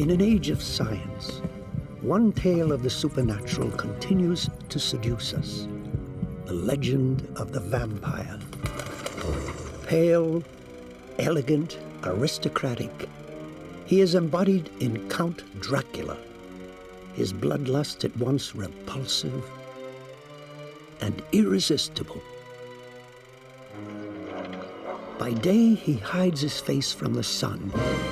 In an age of science, one tale of the supernatural continues to seduce us. The legend of the vampire. Pale, elegant, aristocratic, he is embodied in Count Dracula. His bloodlust at once repulsive and irresistible. By day, he hides his face from the sun.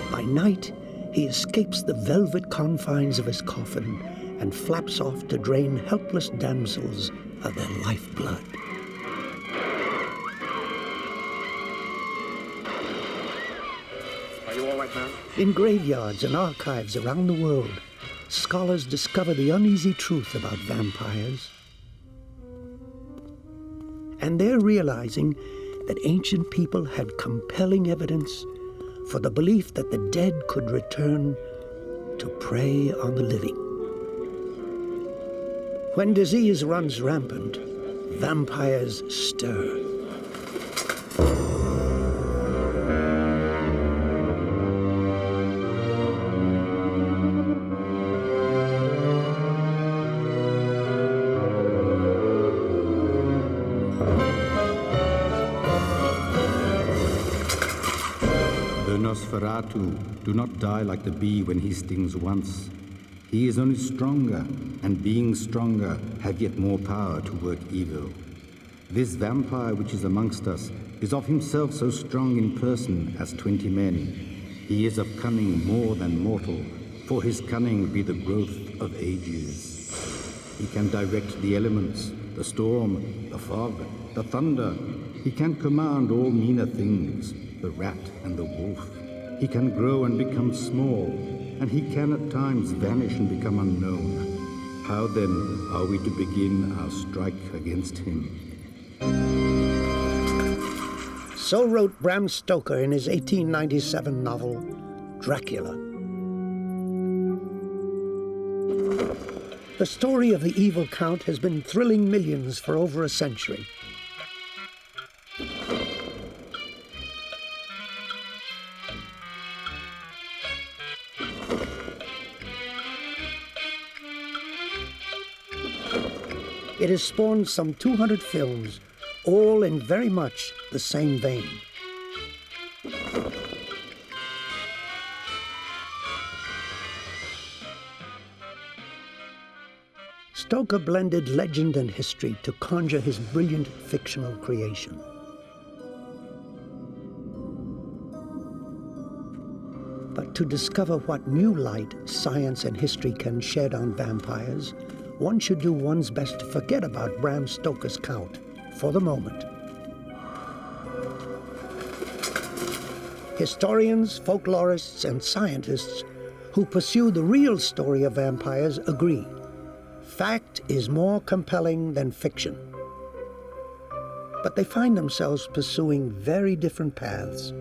By night, he escapes the velvet confines of his coffin and flaps off to drain helpless damsels of their lifeblood. Are you all right, man? In graveyards and archives around the world, scholars discover the uneasy truth about vampires. And they're realizing that ancient people had compelling evidence for the belief that the dead could return to prey on the living. When disease runs rampant, vampires stir. Nosferatu do not die like the bee when he stings once. He is only stronger, and being stronger, have yet more power to work evil. This vampire which is amongst us is of himself so strong in person as 20 men. He is of cunning more than mortal, for his cunning be the growth of ages. He can direct the elements, the storm, the fog, the thunder. He can command all meaner things, the rat and the wolf. He can grow and become small, and he can at times vanish and become unknown. How then are we to begin our strike against him? So wrote Bram Stoker in his 1897 novel, Dracula. The story of the evil Count has been thrilling millions for over a century. It has spawned some 200 films, all in very much the same vein. Stoker blended legend and history to conjure his brilliant fictional creation. But to discover what new light science and history can shed on vampires, one should do one's best to forget about Bram Stoker's Count for the moment. Historians, folklorists, and scientists who pursue the real story of vampires agree. Fact is more compelling than fiction. But they find themselves pursuing very different paths.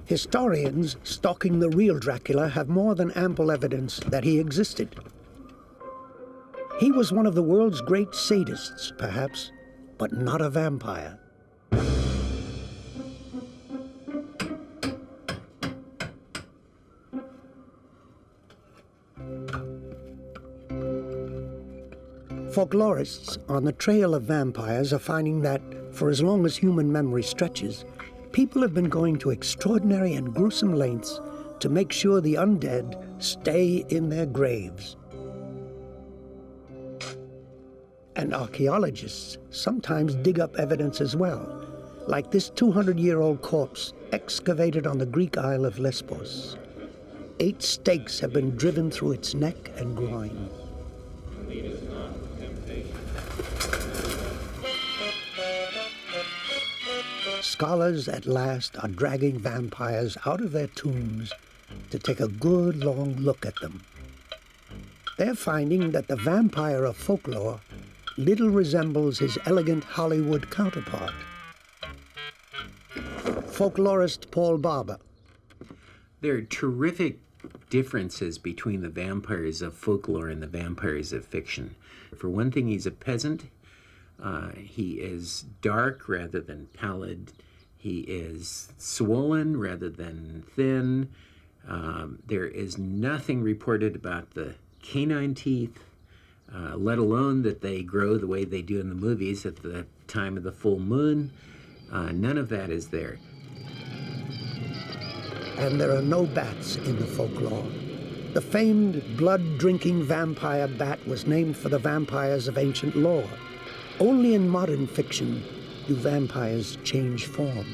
Historians stalking the real Dracula have more than ample evidence that he existed. He was one of the world's great sadists, perhaps, but not a vampire. Folklorists on the trail of vampires are finding that, for as long as human memory stretches, people have been going to extraordinary and gruesome lengths to make sure the undead stay in their graves. And archaeologists sometimes dig up evidence as well, like this 200-year-old corpse excavated on the Greek isle of Lesbos. 8 stakes have been driven through its neck and groin. Scholars at last are dragging vampires out of their tombs to take a good long look at them. They're finding that the vampire of folklore little resembles his elegant Hollywood counterpart. Folklorist Paul Barber. There are terrific differences between the vampires of folklore and the vampires of fiction. For one thing, he's a peasant. He is dark rather than pallid. He is swollen rather than thin. There is nothing reported about the canine teeth, let alone that they grow the way they do in the movies at the time of the full moon. None of that is there. And there are no bats in the folklore. The famed blood-drinking vampire bat was named for the vampires of ancient lore. Only in modern fiction do vampires change form.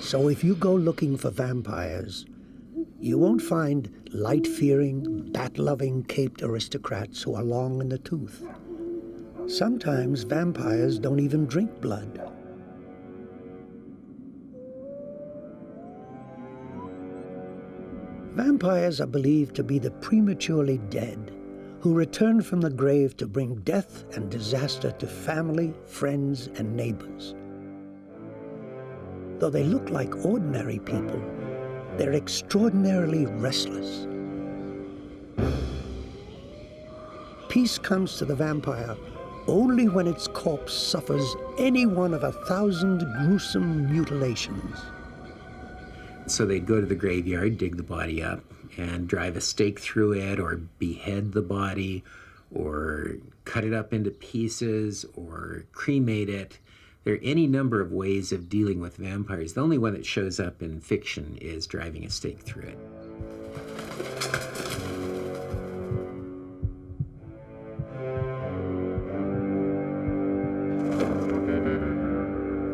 So if you go looking for vampires, you won't find light-fearing, bat-loving, caped aristocrats who are long in the tooth. Sometimes vampires don't even drink blood. Vampires are believed to be the prematurely dead who return from the grave to bring death and disaster to family, friends, and neighbors. Though they look like ordinary people, they're extraordinarily restless. Peace comes to the vampire only when its corpse suffers any one of 1,000 gruesome mutilations. So they'd go to the graveyard, dig the body up, and drive a stake through it, or behead the body, or cut it up into pieces, or cremate it. There are any number of ways of dealing with vampires. The only one that shows up in fiction is driving a stake through it.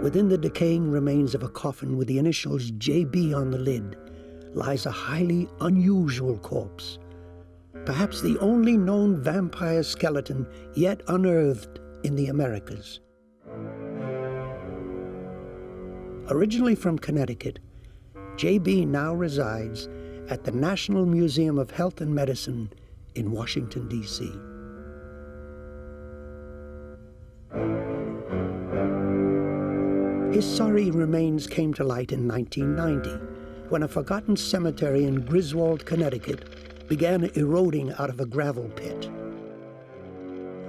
Within the decaying remains of a coffin with the initials JB on the lid lies a highly unusual corpse, perhaps the only known vampire skeleton yet unearthed in the Americas. Originally from Connecticut, JB now resides at the National Museum of Health and Medicine in Washington, D.C. His sorry remains came to light in 1990, when a forgotten cemetery in Griswold, Connecticut, began eroding out of a gravel pit.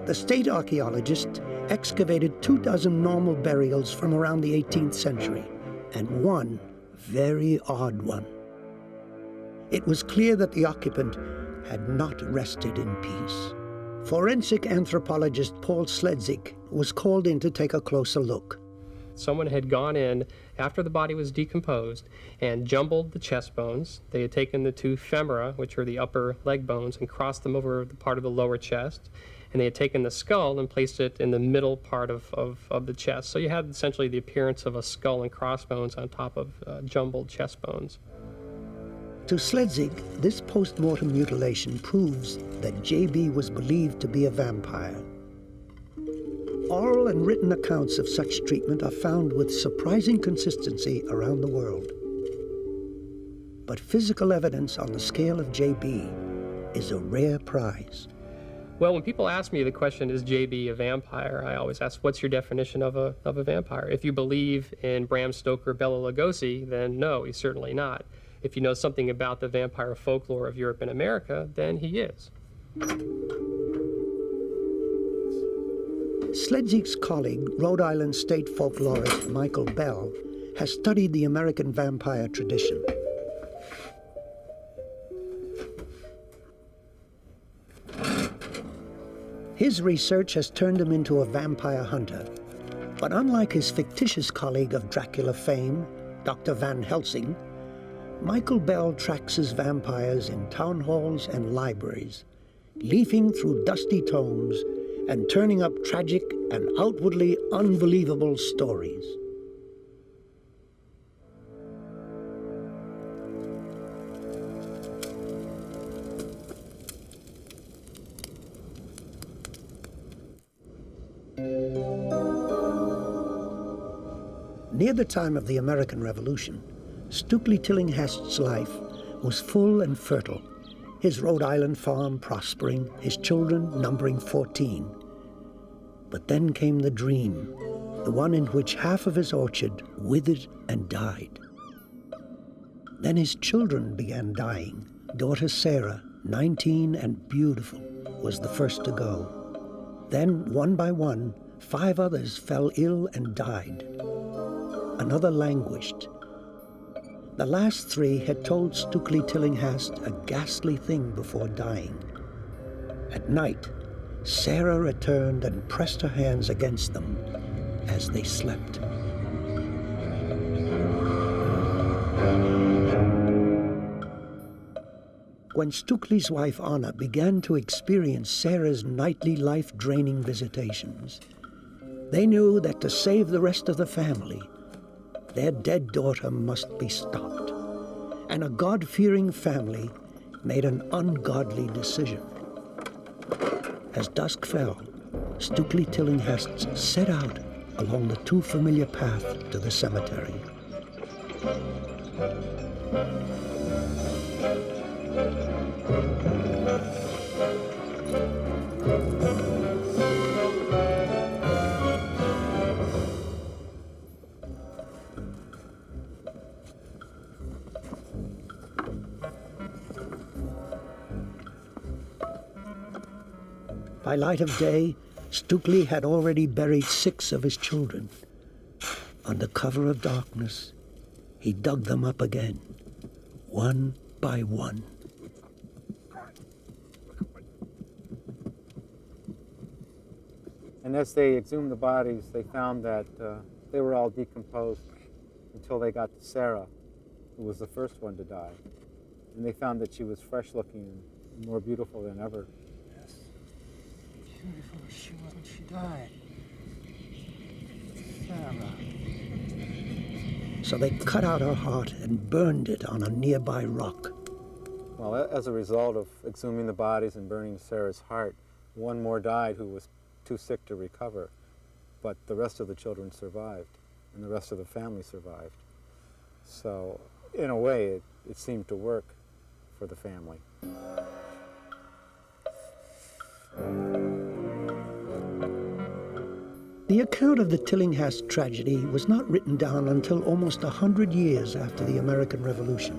The state archaeologist excavated 24 normal burials from around the 18th century, and one very odd one. It was clear that the occupant had not rested in peace. Forensic anthropologist Paul Sledzik was called in to take a closer look. Someone had gone in after the body was decomposed and jumbled the chest bones. They had taken the two femora, which are the upper leg bones, and crossed them over the part of the lower chest. And they had taken the skull and placed it in the middle part of the chest. So you had essentially the appearance of a skull and crossbones on top of jumbled chest bones. To Sledzik, this post-mortem mutilation proves that JB was believed to be a vampire. Oral and written accounts of such treatment are found with surprising consistency around the world. But physical evidence on the scale of JB is a rare prize. Well, when people ask me the question, is JB a vampire, I always ask, what's your definition of a vampire? If you believe in Bram Stoker, Bela Lugosi, then no, he's certainly not. If you know something about the vampire folklore of Europe and America, then he is. Sledzik's colleague, Rhode Island state folklorist Michael Bell, has studied the American vampire tradition. His research has turned him into a vampire hunter. But unlike his fictitious colleague of Dracula fame, Dr. Van Helsing, Michael Bell tracks his vampires in town halls and libraries, leafing through dusty tomes and turning up tragic and outwardly unbelievable stories. Near the time of the American Revolution, Stukely Tillinghast's life was full and fertile, his Rhode Island farm prospering, his children numbering 14. But then came the dream, the one in which half of his orchard withered and died. Then his children began dying, daughter Sarah, 19 and beautiful, was the first to go. Then, one by one, 5 others fell ill and died. Another languished. The last 3 had told Stukely Tillinghast a ghastly thing before dying. At night, Sarah returned and pressed her hands against them as they slept. When Stukely's wife Anna began to experience Sarah's nightly life-draining visitations, they knew that to save the rest of the family, their dead daughter must be stopped. And a God-fearing family made an ungodly decision. As dusk fell, Stukely Tillinghasts set out along the too familiar path to the cemetery. By light of day, Stukely had already buried 6 of his children. Under cover of darkness, he dug them up again, one by one. And as they exhumed the bodies, they found that they were all decomposed until they got to Sarah, who was the first one to die. And they found that she was fresh-looking and more beautiful than ever. Beautiful as she was when she died. Sarah. So they cut out her heart and burned it on a nearby rock. Well, as a result of exhuming the bodies and burning Sarah's heart, one more died who was too sick to recover. But the rest of the children survived, and the rest of the family survived. So, in a way, it seemed to work for the family. The account of the Tillinghast tragedy was not written down until almost 100 years after the American Revolution,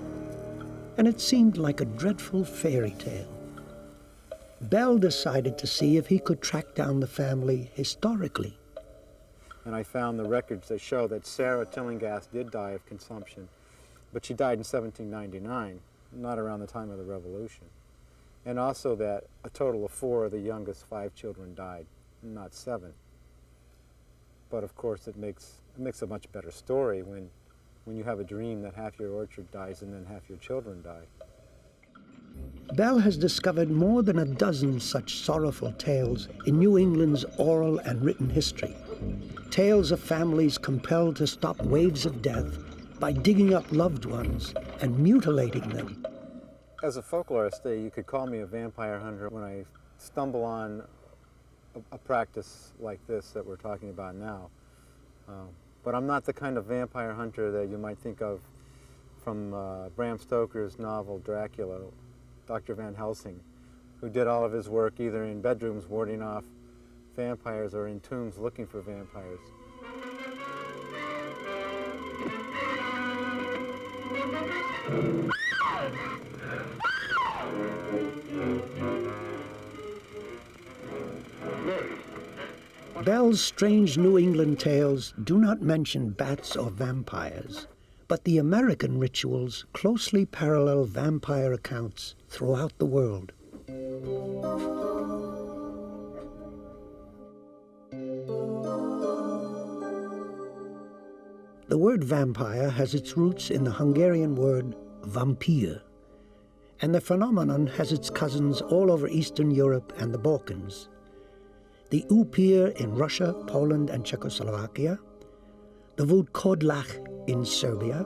and it seemed like a dreadful fairy tale. Bell decided to see if he could track down the family historically. And I found the records that show that Sarah Tillinghast did die of consumption, but she died in 1799, not around the time of the Revolution. And also that a total of 4 of the youngest 5 children died, not 7. But of course it makes a much better story when you have a dream that half your orchard dies and then half your children die. Bell has discovered more than a dozen such sorrowful tales in New England's oral and written history. Tales of families compelled to stop waves of death by digging up loved ones and mutilating them. As a folklorist, you could call me a vampire hunter when I stumble on a practice like this that we're talking about now. But I'm not the kind of vampire hunter that you might think of from Bram Stoker's novel Dracula, Dr. Van Helsing, who did all of his work either in bedrooms warding off vampires or in tombs looking for vampires. Bell's strange New England tales do not mention bats or vampires, but the American rituals closely parallel vampire accounts throughout the world. The word vampire has its roots in the Hungarian word vampir, and the phenomenon has its cousins all over Eastern Europe and the Balkans. The upir in Russia, Poland, and Czechoslovakia, the vudkodlach in Serbia,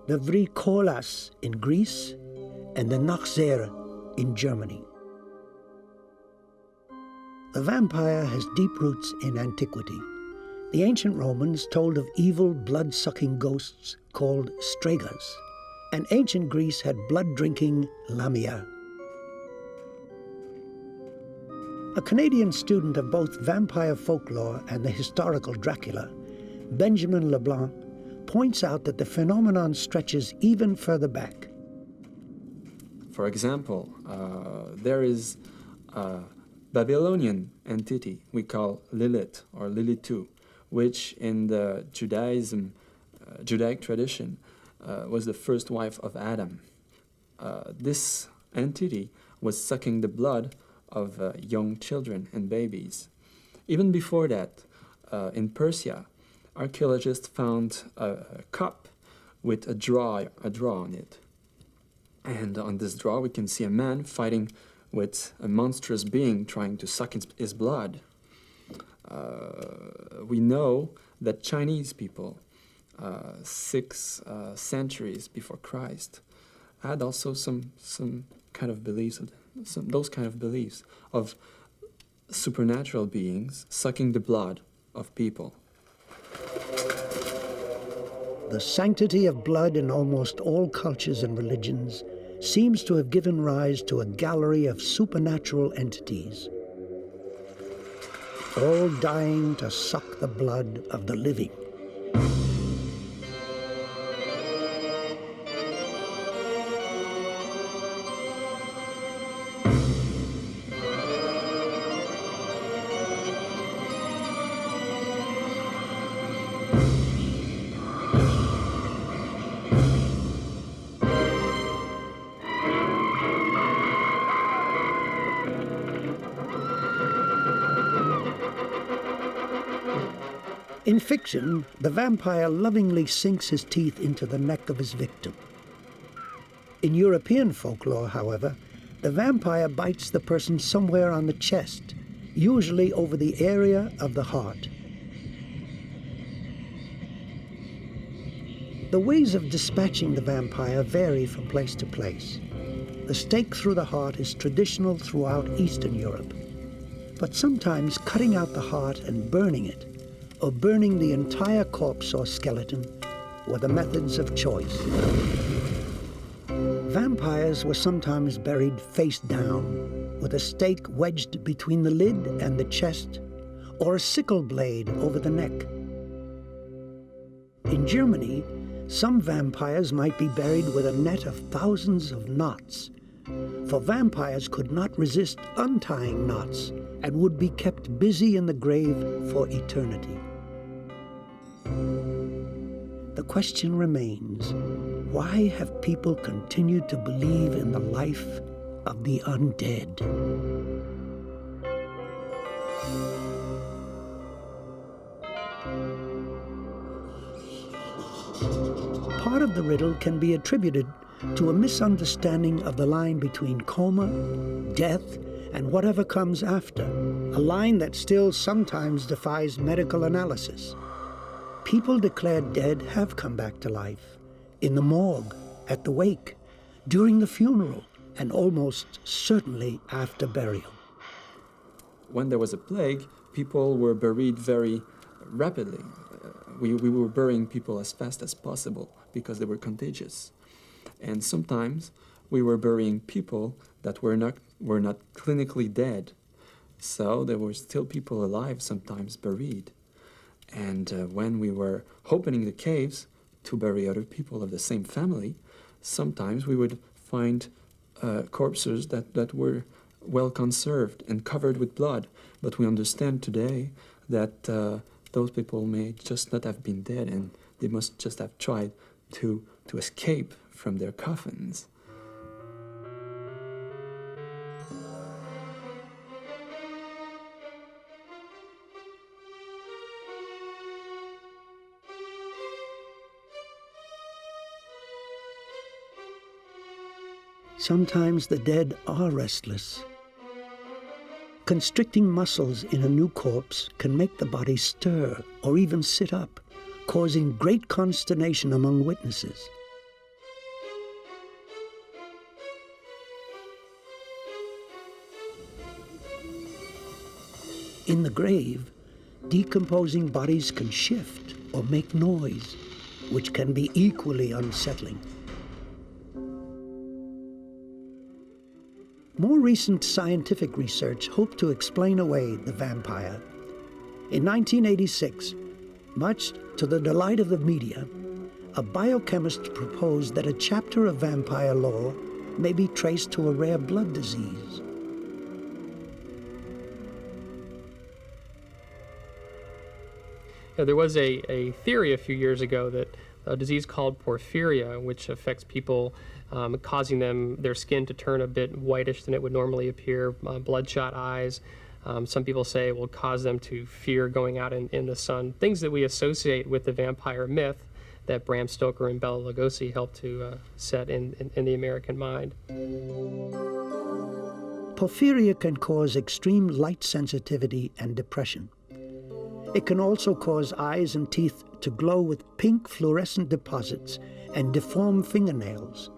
the vrikolas in Greece, and the nachzer in Germany. The vampire has deep roots in antiquity. The ancient Romans told of evil blood-sucking ghosts called stregas, and ancient Greece had blood-drinking lamia. A Canadian student of both vampire folklore and the historical Dracula, Benjamin Leblanc, points out that the phenomenon stretches even further back. For example, there is a Babylonian entity we call Lilith or Lilitu, which in the Judaic tradition was the first wife of Adam. This entity was sucking the blood of young children and babies. Even before that, in Persia, archaeologists found a cup with a draw on it. And on this draw, we can see a man fighting with a monstrous being trying to suck his blood. We know that Chinese people, 6 centuries before Christ, had also some kind of beliefs, those kind of beliefs of supernatural beings sucking the blood of people. The sanctity of blood in almost all cultures and religions seems to have given rise to a gallery of supernatural entities, all dying to suck the blood of the living. In fiction, the vampire lovingly sinks his teeth into the neck of his victim. In European folklore, however, the vampire bites the person somewhere on the chest, usually over the area of the heart. The ways of dispatching the vampire vary from place to place. The stake through the heart is traditional throughout Eastern Europe, but sometimes cutting out the heart and burning it, or burning the entire corpse or skeleton, were the methods of choice. Vampires were sometimes buried face down, with a stake wedged between the lid and the chest, or a sickle blade over the neck. In Germany, some vampires might be buried with a net of thousands of knots, for vampires could not resist untying knots and would be kept busy in the grave for eternity. The question remains, why have people continued to believe in the life of the undead? Part of the riddle can be attributed to a misunderstanding of the line between coma, death, and whatever comes after, a line that still sometimes defies medical analysis. People declared dead have come back to life, in the morgue, at the wake, during the funeral, and almost certainly after burial. When there was a plague, people were buried very rapidly. We were burying people as fast as possible because they were contagious. And sometimes we were burying people that were not clinically dead. So there were still people alive, sometimes buried. And when we were opening the caves to bury other people of the same family, sometimes we would find corpses that were well conserved and covered with blood. But we understand today that those people may just not have been dead, and they must just have tried to escape from their coffins. Sometimes the dead are restless. Constricting muscles in a new corpse can make the body stir or even sit up, causing great consternation among witnesses. In the grave, decomposing bodies can shift or make noise, which can be equally unsettling. More recent scientific research hoped to explain away the vampire. In 1986, much to the delight of the media, a biochemist proposed that a chapter of vampire lore may be traced to a rare blood disease. Yeah, there was a theory a few years ago that a disease called porphyria, which affects people, causing their skin to turn a bit whitish than it would normally appear, bloodshot eyes. Some people say it will cause them to fear going out in the sun, things that we associate with the vampire myth that Bram Stoker and Bela Lugosi helped to set in the American mind. Porphyria can cause extreme light sensitivity and depression. It can also cause eyes and teeth to glow with pink fluorescent deposits and deform fingernails.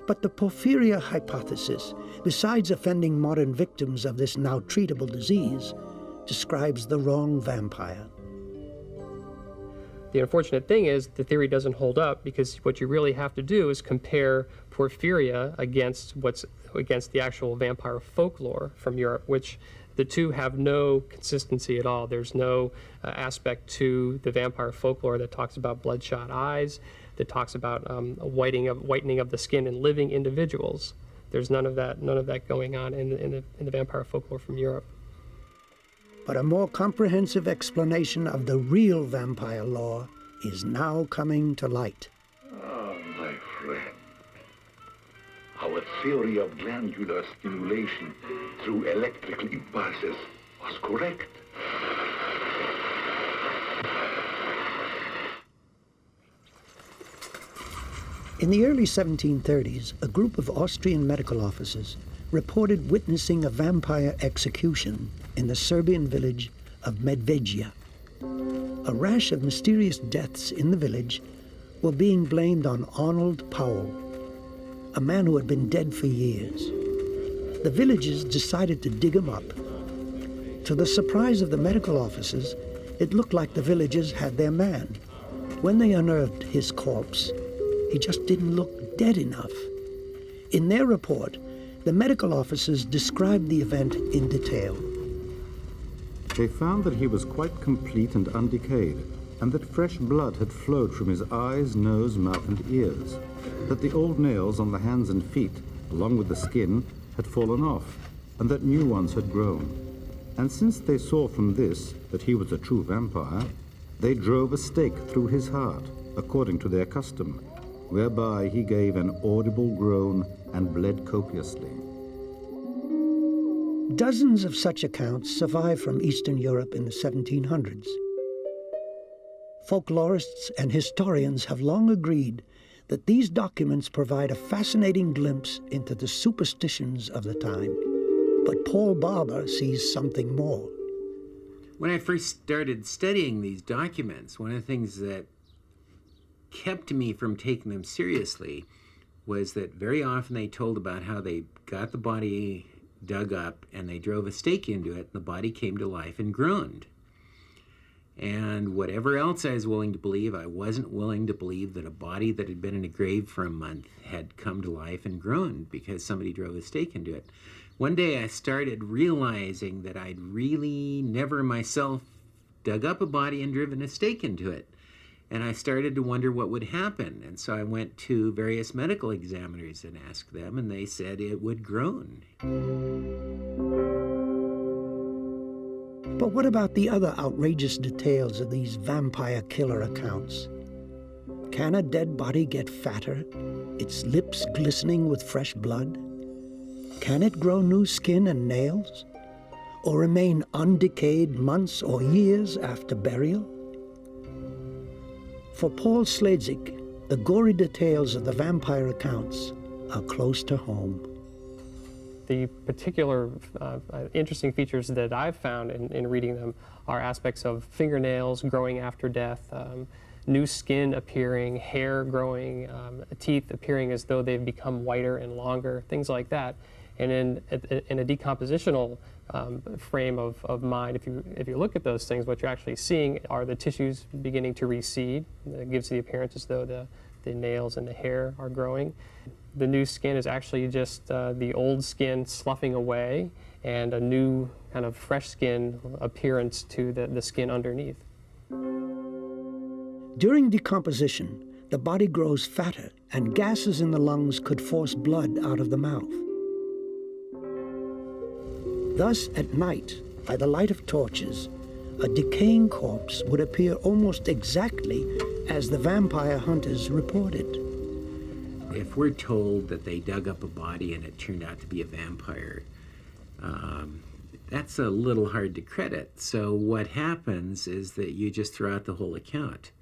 But the porphyria hypothesis, besides offending modern victims of this now treatable disease, describes the wrong vampire. The unfortunate thing is the theory doesn't hold up, because what you really have to do is compare porphyria against the actual vampire folklore from Europe, which the two have no consistency at all. There's no aspect to the vampire folklore that talks about bloodshot eyes, that talks about whitening of the skin in living individuals. There's none of that going on in the vampire folklore from Europe. But a more comprehensive explanation of the real vampire lore is now coming to light. Ah, my friend. Our theory of glandular stimulation through electrical impulses was correct. In the early 1730s, a group of Austrian medical officers reported witnessing a vampire execution in the Serbian village of Medvedja. A rash of mysterious deaths in the village were being blamed on Arnold Powell, a man who had been dead for years. The villagers decided to dig him up. To the surprise of the medical officers, it looked like the villagers had their man. When they unearthed his corpse, he just didn't look dead enough. In their report, the medical officers described the event in detail. They found that he was quite complete and undecayed, and that fresh blood had flowed from his eyes, nose, mouth, and ears, that the old nails on the hands and feet, along with the skin, had fallen off, and that new ones had grown. And since they saw from this that he was a true vampire, they drove a stake through his heart, according to their custom, whereby he gave an audible groan and bled copiously. Dozens of such accounts survive from Eastern Europe in the 1700s. Folklorists and historians have long agreed that these documents provide a fascinating glimpse into the superstitions of the time. But Paul Barber sees something more. When I first started studying these documents, one of the things that kept me from taking them seriously was that very often they told about how they got the body dug up and they drove a stake into it and the body came to life and groaned. And whatever else I was willing to believe, I wasn't willing to believe that a body that had been in a grave for a month had come to life and groaned because somebody drove a stake into it. One day I started realizing that I'd really never myself dug up a body and driven a stake into it. And I started to wonder what would happen. And so I went to various medical examiners and asked them, and they said it would groan. But what about the other outrageous details of these vampire killer accounts? Can a dead body get fatter, its lips glistening with fresh blood? Can it grow new skin and nails? Or remain undecayed months or years after burial? For Paul Sledzik, the gory details of the vampire accounts are close to home. The particular interesting features that I've found in reading them are aspects of fingernails growing after death, new skin appearing, hair growing, teeth appearing as though they've become whiter and longer, things like that. And in a decompositional frame of mind, if you look at those things, what you're actually seeing are the tissues beginning to recede. It gives the appearance as though the nails and the hair are growing. The new skin is actually just the old skin sloughing away and a new kind of fresh skin appearance to the skin underneath. During decomposition, the body grows fatter and gases in the lungs could force blood out of the mouth. Thus, at night, by the light of torches, a decaying corpse would appear almost exactly as the vampire hunters reported. If we're told that they dug up a body and it turned out to be a vampire, that's a little hard to credit. So what happens is that you just throw out the whole account.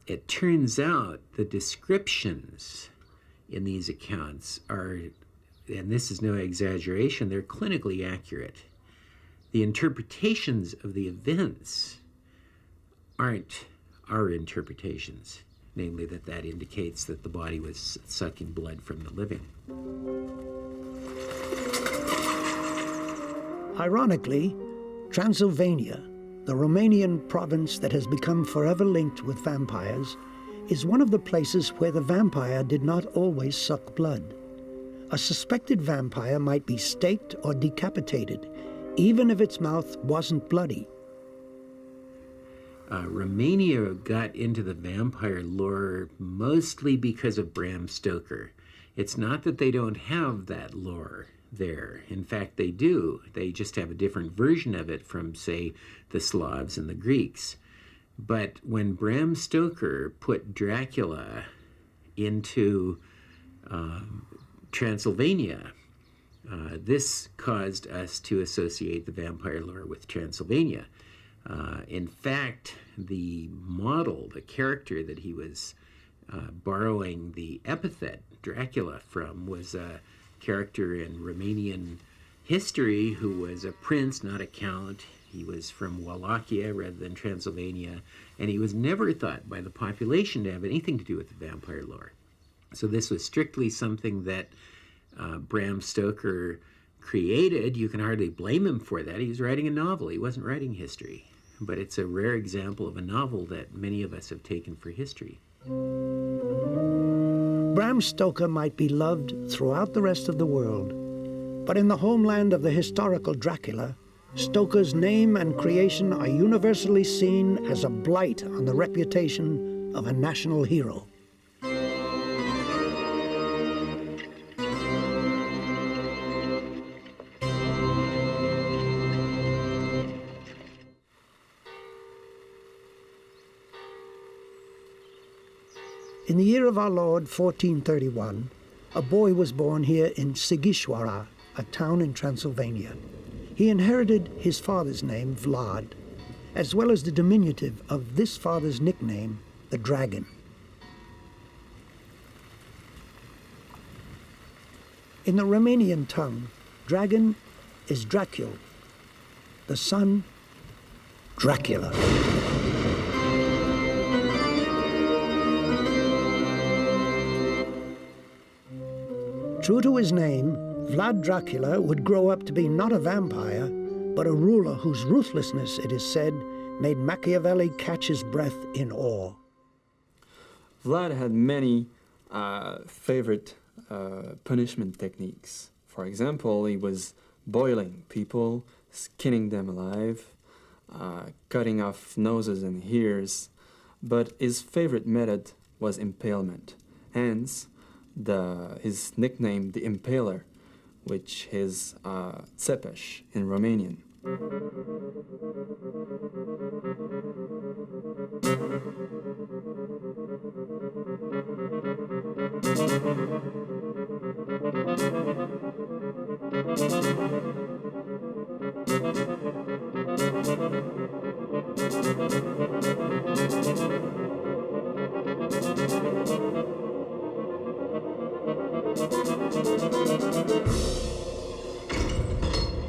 It turns out the descriptions in these accounts are, and this is no exaggeration, they're clinically accurate. The interpretations of the events aren't our interpretations, namely that indicates that the body was sucking blood from the living. Ironically, Transylvania, the Romanian province that has become forever linked with vampires, is one of the places where the vampire did not always suck blood. A suspected vampire might be staked or decapitated, even if its mouth wasn't bloody. Romania got into the vampire lore mostly because of Bram Stoker. It's not that they don't have that lore there. In fact, they do. They just have a different version of it from, say, the Slavs and the Greeks. But when Bram Stoker put Dracula into Transylvania, this caused us to associate the vampire lore with Transylvania. In fact, the model, the character that he was borrowing the epithet Dracula from, was a character in Romanian history who was a prince, not a count. He was from Wallachia rather than Transylvania, and he was never thought by the population to have anything to do with the vampire lore. So this was strictly something that Bram Stoker created. You can hardly blame him for that. He was writing a novel. He wasn't writing history. But it's a rare example of a novel that many of us have taken for history. Bram Stoker might be loved throughout the rest of the world, but in the homeland of the historical Dracula, Stoker's name and creation are universally seen as a blight on the reputation of a national hero. In the year of our Lord, 1431, a boy was born here in Sighișoara, a town in Transylvania. He inherited his father's name, Vlad, as well as the diminutive of this father's nickname, the Dragon. In the Romanian tongue, dragon is Dracul, the son, Dracula. True to his name, Vlad Dracula would grow up to be not a vampire, but a ruler whose ruthlessness, it is said, made Machiavelli catch his breath in awe. Vlad had many favorite punishment techniques. For example, he was boiling people, skinning them alive, cutting off noses and ears, but his favorite method was impalement. Hence, his nickname, the Impaler, which is Țepeș in Romanian.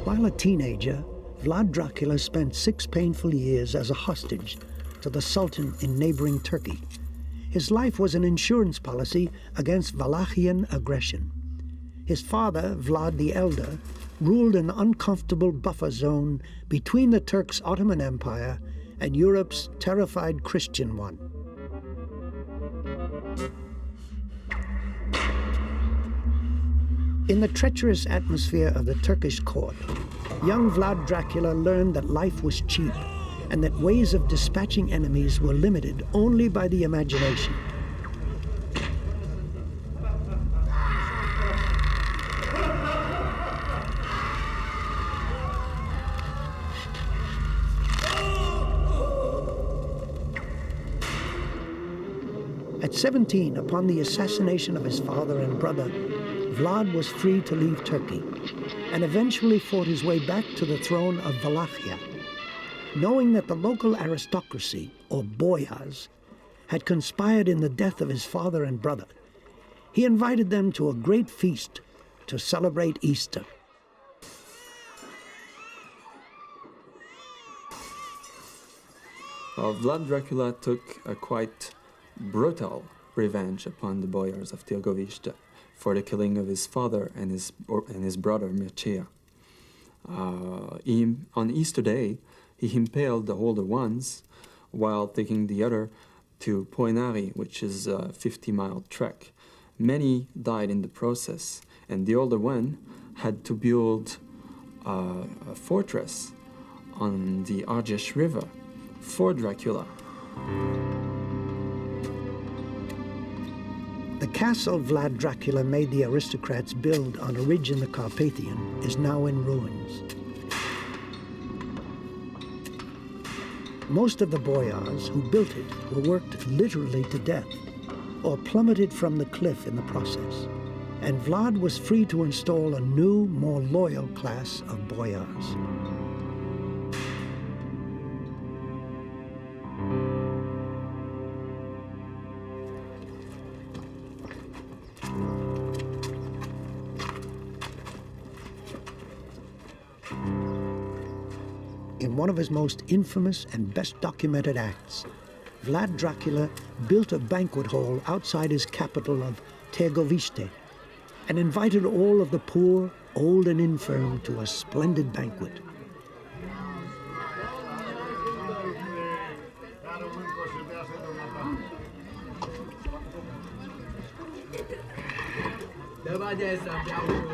While a teenager, Vlad Dracula spent 6 painful years as a hostage to the Sultan in neighboring Turkey. His life was an insurance policy against Wallachian aggression. His father, Vlad the Elder, ruled an uncomfortable buffer zone between the Turks' Ottoman Empire and Europe's terrified Christian one. In the treacherous atmosphere of the Turkish court, young Vlad Dracula learned that life was cheap and that ways of dispatching enemies were limited only by the imagination. At 17, upon the assassination of his father and brother, Vlad was free to leave Turkey and eventually fought his way back to the throne of Wallachia. Knowing that the local aristocracy, or boyars, had conspired in the death of his father and brother, he invited them to a great feast to celebrate Easter. Vlad Dracula took a quite brutal revenge upon the boyars of Târgoviște for the killing of his father and his brother Mircea. On Easter Day, he impaled the older ones while taking the other to Poenari, which is a 50-mile trek. Many died in the process, and the older one had to build a fortress on the Argeș River for Dracula. The castle Vlad Dracula made the aristocrats build on a ridge in the Carpathian is now in ruins. Most of the boyars who built it were worked literally to death or plummeted from the cliff in the process, and Vlad was free to install a new, more loyal class of boyars. In one of his most infamous and best documented acts, Vlad Dracula built a banquet hall outside his capital of Târgoviște and invited all of the poor, old and infirm to a splendid banquet.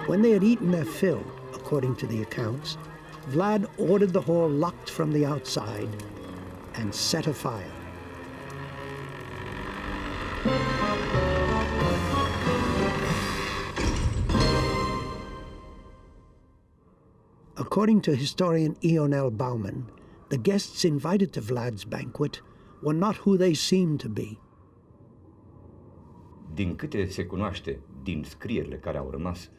When they had eaten their fill, according to the accounts, Vlad ordered the hall locked from the outside and set afire. According to historian Ionel Bauman, the guests invited to Vlad's banquet were not who they seemed to be. Din câte se cunoaște din scrierile care au rămas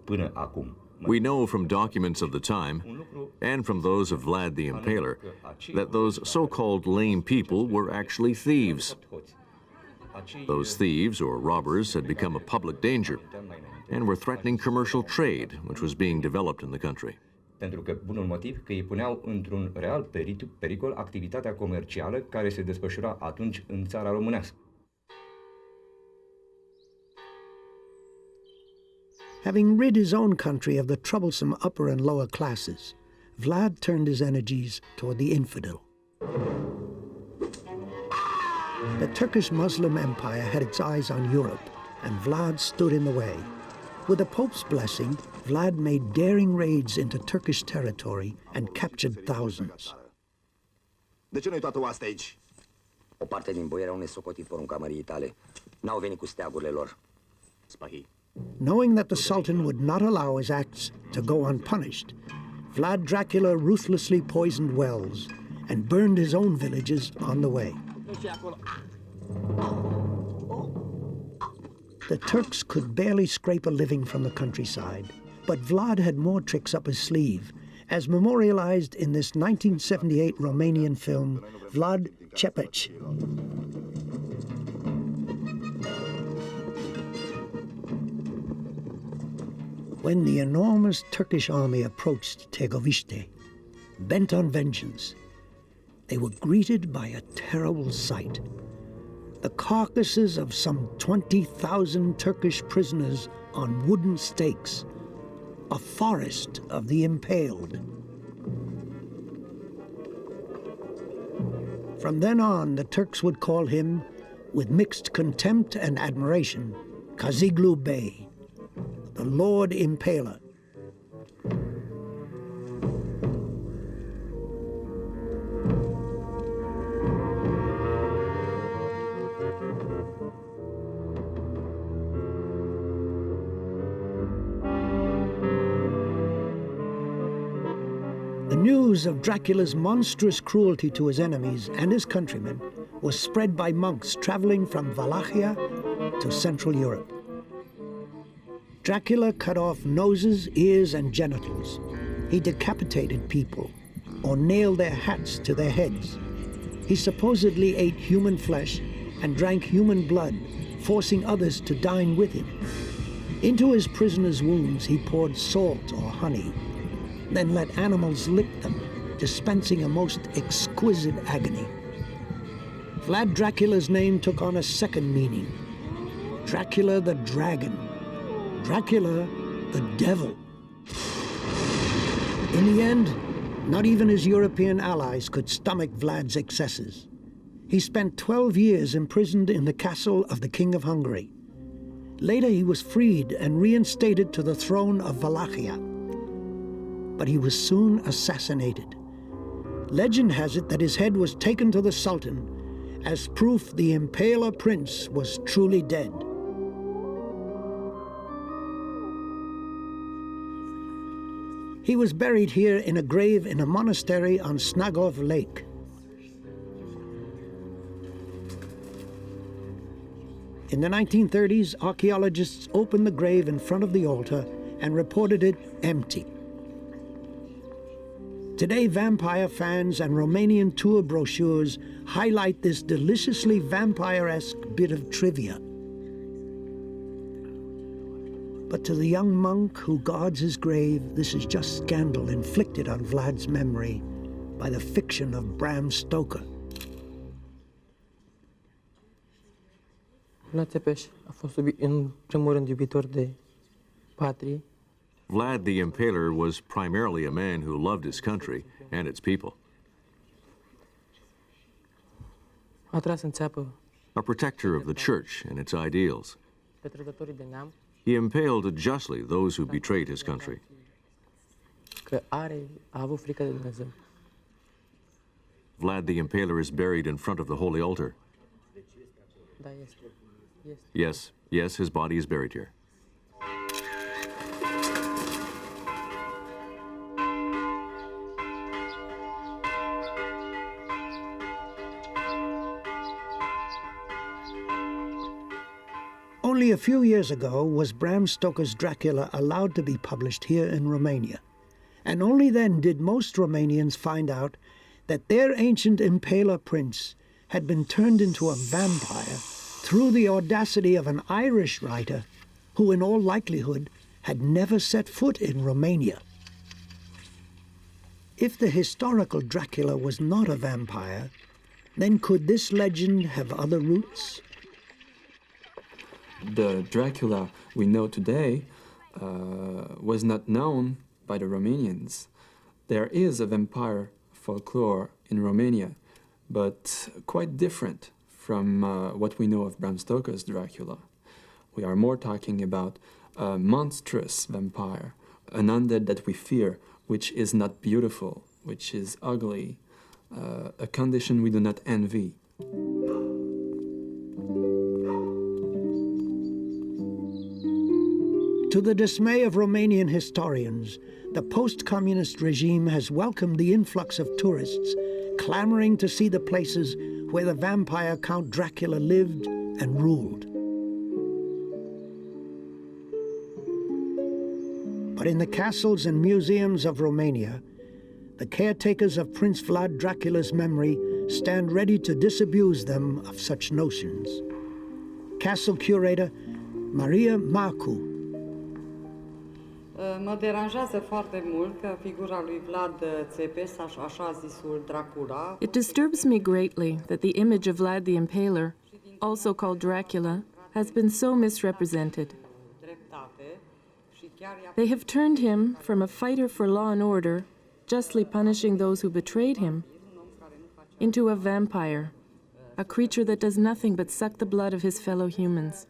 până acum. We know from documents of the time, and from those of Vlad the Impaler, that those so-called lame people were actually thieves. Those thieves, or robbers, had become a public danger and were threatening commercial trade, which was being developed in the country. Pentru că, bunul motiv, că îi puneau într-un real pericol activitatea comercială care se desfășura atunci în țara românească. Having rid his own country of the troublesome upper and lower classes, Vlad turned his energies toward the infidel. The Turkish Muslim Empire had its eyes on Europe, and Vlad stood in the way. With the Pope's blessing, Vlad made daring raids into Turkish territory and captured thousands. De ce nu-i toată oastea aici? O parte din boieri au nesocotit porunca măriei tale. N-au venit cu steagurile lor. Spahi. Knowing that the Sultan would not allow his acts to go unpunished, Vlad Dracula ruthlessly poisoned wells and burned his own villages on the way. The Turks could barely scrape a living from the countryside, but Vlad had more tricks up his sleeve, as memorialized in this 1978 Romanian film, Vlad Cepeci. When the enormous Turkish army approached Târgoviște, bent on vengeance, they were greeted by a terrible sight. The carcasses of some 20,000 Turkish prisoners on wooden stakes, a forest of the impaled. From then on, the Turks would call him, with mixed contempt and admiration, Kaziglu Bey, the Lord Impaler. News of Dracula's monstrous cruelty to his enemies and his countrymen was spread by monks traveling from Wallachia to Central Europe. Dracula cut off noses, ears, and genitals. He decapitated people or nailed their hats to their heads. He supposedly ate human flesh and drank human blood, forcing others to dine with him. Into his prisoners' wounds he poured salt or honey, then let animals lick them, dispensing a most exquisite agony. Vlad Dracula's name took on a second meaning. Dracula the dragon. Dracula the devil. In the end, not even his European allies could stomach Vlad's excesses. He spent 12 years imprisoned in the castle of the King of Hungary. Later he was freed and reinstated to the throne of Wallachia. But he was soon assassinated. Legend has it that his head was taken to the Sultan as proof the Impaler Prince was truly dead. He was buried here in a grave in a monastery on Snagov Lake. In the 1930s, archaeologists opened the grave in front of the altar and reported it empty. Today, vampire fans and Romanian tour brochures highlight this deliciously vampire-esque bit of trivia. But to the young monk who guards his grave, this is just scandal inflicted on Vlad's memory by the fiction of Bram Stoker. Vlad a fost în primul rând iubitor de patrie. Vlad the Impaler was primarily a man who loved his country and its people. A tras în țeapă A protector of the church and its ideals. pe trădătorii de neam He impaled justly those who betrayed his country. că a avut frică de Dumnezeu. Vlad the Impaler is buried in front of the holy altar. Da, este. Yes, his body is buried here. Only a few years ago was Bram Stoker's Dracula allowed to be published here in Romania. And only then did most Romanians find out that their ancient Impaler prince had been turned into a vampire through the audacity of an Irish writer who, in all likelihood, had never set foot in Romania. If the historical Dracula was not a vampire, then could this legend have other roots? The Dracula we know today was not known by the Romanians. There is a vampire folklore in Romania, but quite different from what we know of Bram Stoker's Dracula. We are more talking about a monstrous vampire, an undead that we fear, which is not beautiful, which is ugly, a condition we do not envy. To the dismay of Romanian historians, the post-communist regime has welcomed the influx of tourists, clamoring to see the places where the vampire Count Dracula lived and ruled. But in the castles and museums of Romania, the caretakers of Prince Vlad Dracula's memory stand ready to disabuse them of such notions. Castle curator Maria Marcu. Mă deranjează foarte mult că figura lui Vlad Țepeș, așa zisul Dracula. It disturbs me greatly that the image of Vlad the Impaler, also called Dracula, has been so misrepresented. They have turned him from a fighter for law and order, justly punishing those who betrayed him, into a vampire, a creature that does nothing but suck the blood of his fellow humans.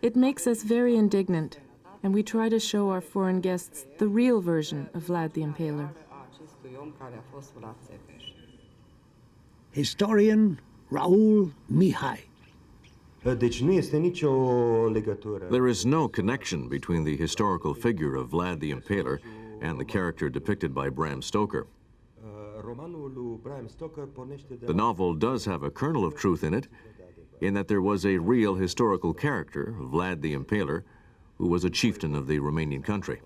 It makes us very indignant, and we try to show our foreign guests the real version of Vlad the Impaler. Historian Raul Mihai. There is no connection between the historical figure of Vlad the Impaler and the character depicted by Bram Stoker. The novel does have a kernel of truth in it, in that there was a real historical character, Vlad the Impaler, who was a chieftain of the Romanian country.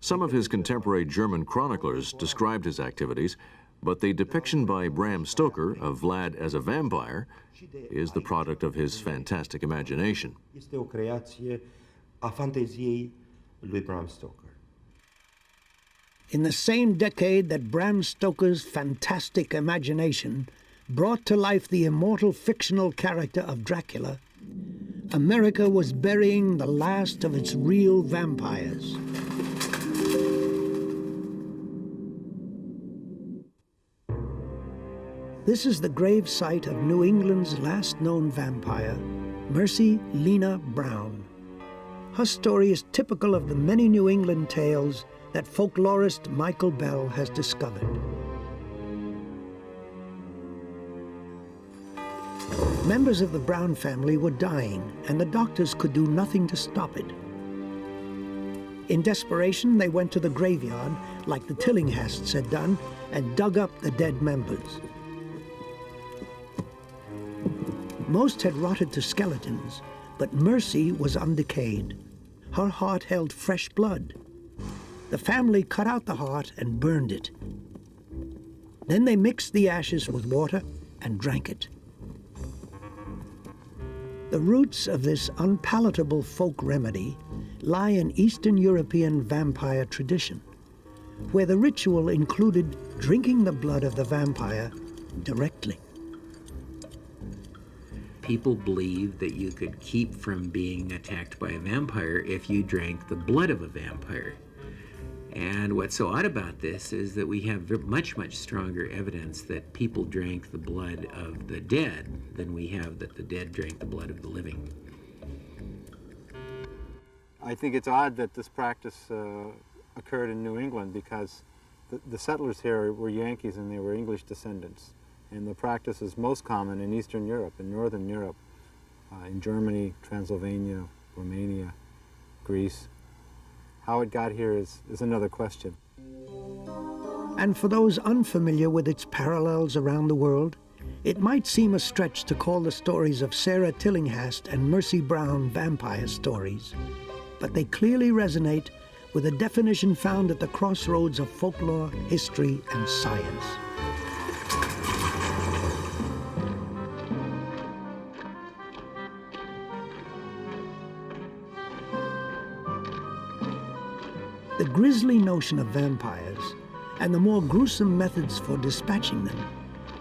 Some of his contemporary German chroniclers described his activities, but the depiction by Bram Stoker of Vlad as a vampire is the product of his fantastic imagination. In the same decade that Bram Stoker's fantastic imagination brought to life the immortal fictional character of Dracula, America was burying the last of its real vampires. This is the grave site of New England's last known vampire, Mercy Lena Brown. Her story is typical of the many New England tales that folklorist Michael Bell has discovered. Members of the Brown family were dying, and the doctors could do nothing to stop it. In desperation, they went to the graveyard, like the Tillinghasts had done, and dug up the dead members. Most had rotted to skeletons, but Mercy was undecayed. Her heart held fresh blood. The family cut out the heart and burned it. Then they mixed the ashes with water and drank it. The roots of this unpalatable folk remedy lie in Eastern European vampire tradition, where the ritual included drinking the blood of the vampire directly. People believed that you could keep from being attacked by a vampire if you drank the blood of a vampire. And what's so odd about this is that we have much, much stronger evidence that people drank the blood of the dead than we have that the dead drank the blood of the living. I think it's odd that this practice occurred in New England, because the settlers here were Yankees and they were English descendants. And the practice is most common in Eastern Europe, in Northern Europe, in Germany, Transylvania, Romania, Greece. How it got here is another question. And for those unfamiliar with its parallels around the world, it might seem a stretch to call the stories of Sarah Tillinghast and Mercy Brown vampire stories, but they clearly resonate with a definition found at the crossroads of folklore, history, and science. The grisly notion of vampires and the more gruesome methods for dispatching them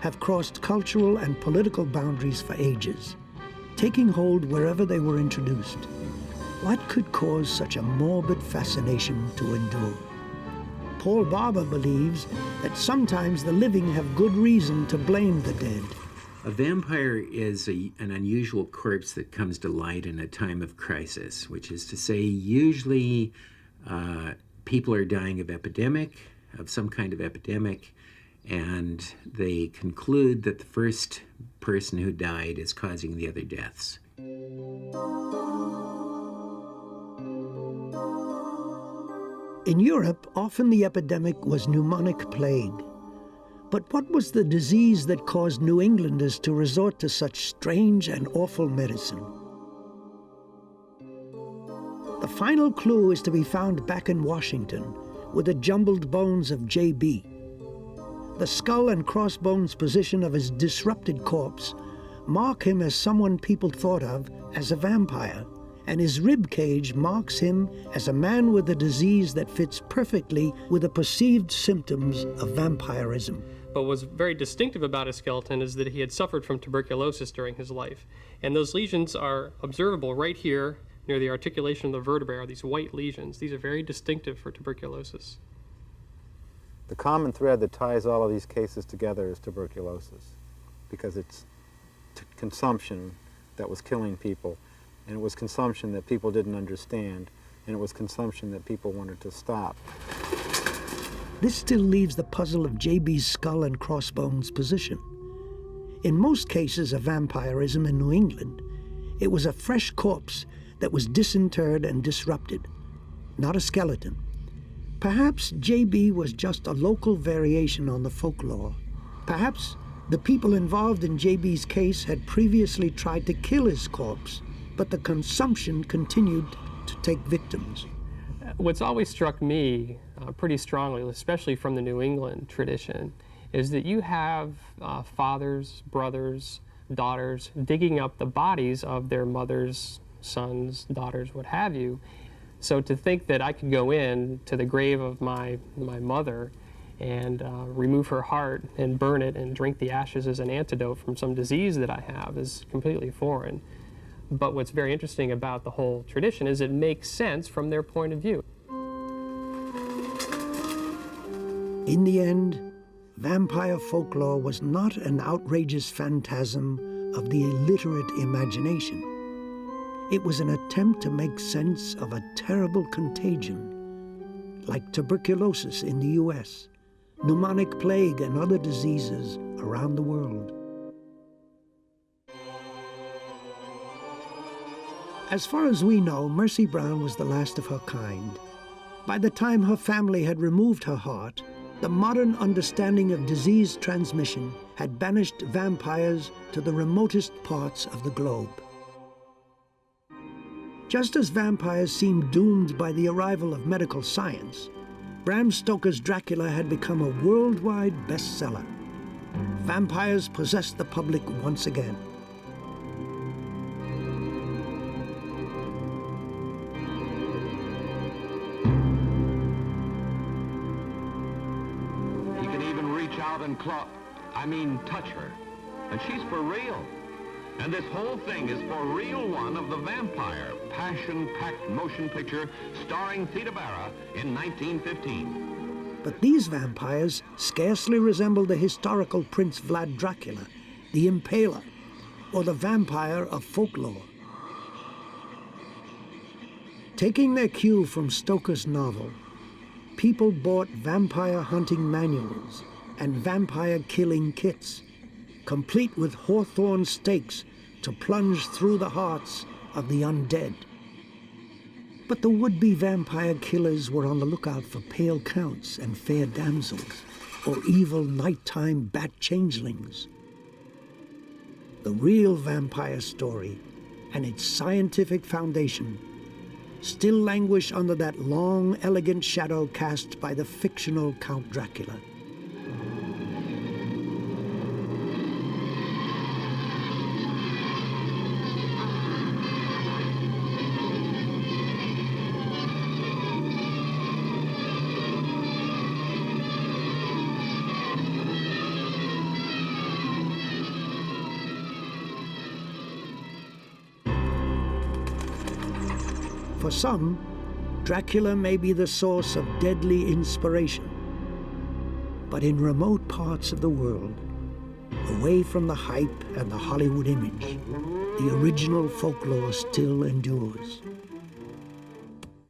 have crossed cultural and political boundaries for ages, taking hold wherever they were introduced. What could cause such a morbid fascination to endure? Paul Barber believes that sometimes the living have good reason to blame the dead. A vampire is an unusual corpse that comes to light in a time of crisis, which is to say, usually people are dying of some kind of epidemic, and they conclude that the first person who died is causing the other deaths. In Europe, often the epidemic was pneumonic plague. But what was the disease that caused New Englanders to resort to such strange and awful medicine? The final clue is to be found back in Washington with the jumbled bones of J.B. The skull and crossbones position of his disrupted corpse mark him as someone people thought of as a vampire, and his rib cage marks him as a man with a disease that fits perfectly with the perceived symptoms of vampirism. But what was very distinctive about his skeleton is that he had suffered from tuberculosis during his life. And those lesions are observable right here near the articulation of the vertebrae, are these white lesions. These are very distinctive for tuberculosis. The common thread that ties all of these cases together is tuberculosis, because it's consumption that was killing people, and it was consumption that people didn't understand, and it was consumption that people wanted to stop. This still leaves the puzzle of J.B.'s skull and crossbones position. In most cases of vampirism in New England, it was a fresh corpse that was disinterred and disrupted, not a skeleton. Perhaps JB was just a local variation on the folklore. Perhaps the people involved in JB's case had previously tried to kill his corpse, but the consumption continued to take victims. What's always struck me pretty strongly, especially from the New England tradition, is that you have fathers, brothers, daughters digging up the bodies of their mothers, sons, daughters, what have you. So to think that I could go in to the grave of my mother and remove her heart and burn it and drink the ashes as an antidote from some disease that I have is completely foreign. But what's very interesting about the whole tradition is it makes sense from their point of view. In the end, vampire folklore was not an outrageous phantasm of the illiterate imagination. It was an attempt to make sense of a terrible contagion, like tuberculosis in the US, pneumonic plague and other diseases around the world. As far as we know, Mercy Brown was the last of her kind. By the time her family had removed her heart, the modern understanding of disease transmission had banished vampires to the remotest parts of the globe. Just as vampires seemed doomed by the arrival of medical science, Bram Stoker's Dracula had become a worldwide bestseller. Vampires possessed the public once again. He can even reach out and touch her. And she's for real. And this whole thing is for Real One of the Vampire, passion-packed motion picture starring Theda Bara in 1915. But these vampires scarcely resemble the historical Prince Vlad Dracula, the Impaler, or the vampire of folklore. Taking their cue from Stoker's novel, people bought vampire hunting manuals and vampire killing kits, complete with hawthorn stakes to plunge through the hearts of the undead. But the would-be vampire killers were on the lookout for pale counts and fair damsels, or evil nighttime bat changelings. The real vampire story and its scientific foundation still languish under that long, elegant shadow cast by the fictional Count Dracula. For some, Dracula may be the source of deadly inspiration. But in remote parts of the world, away from the hype and the Hollywood image, the original folklore still endures.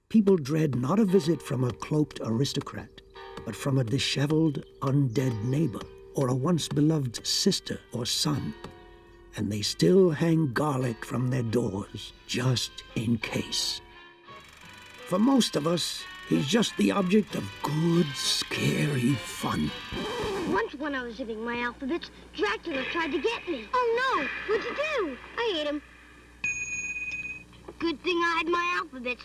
People dread not a visit from a cloaked aristocrat, but from a disheveled, undead neighbor, or a once-beloved sister or son. And they still hang garlic from their doors, just in case. For most of us, he's just the object of good, scary fun. Once when I was eating my alphabets, Dracula tried to get me. Oh no, what'd you do? I ate him. Good thing I had my alphabets.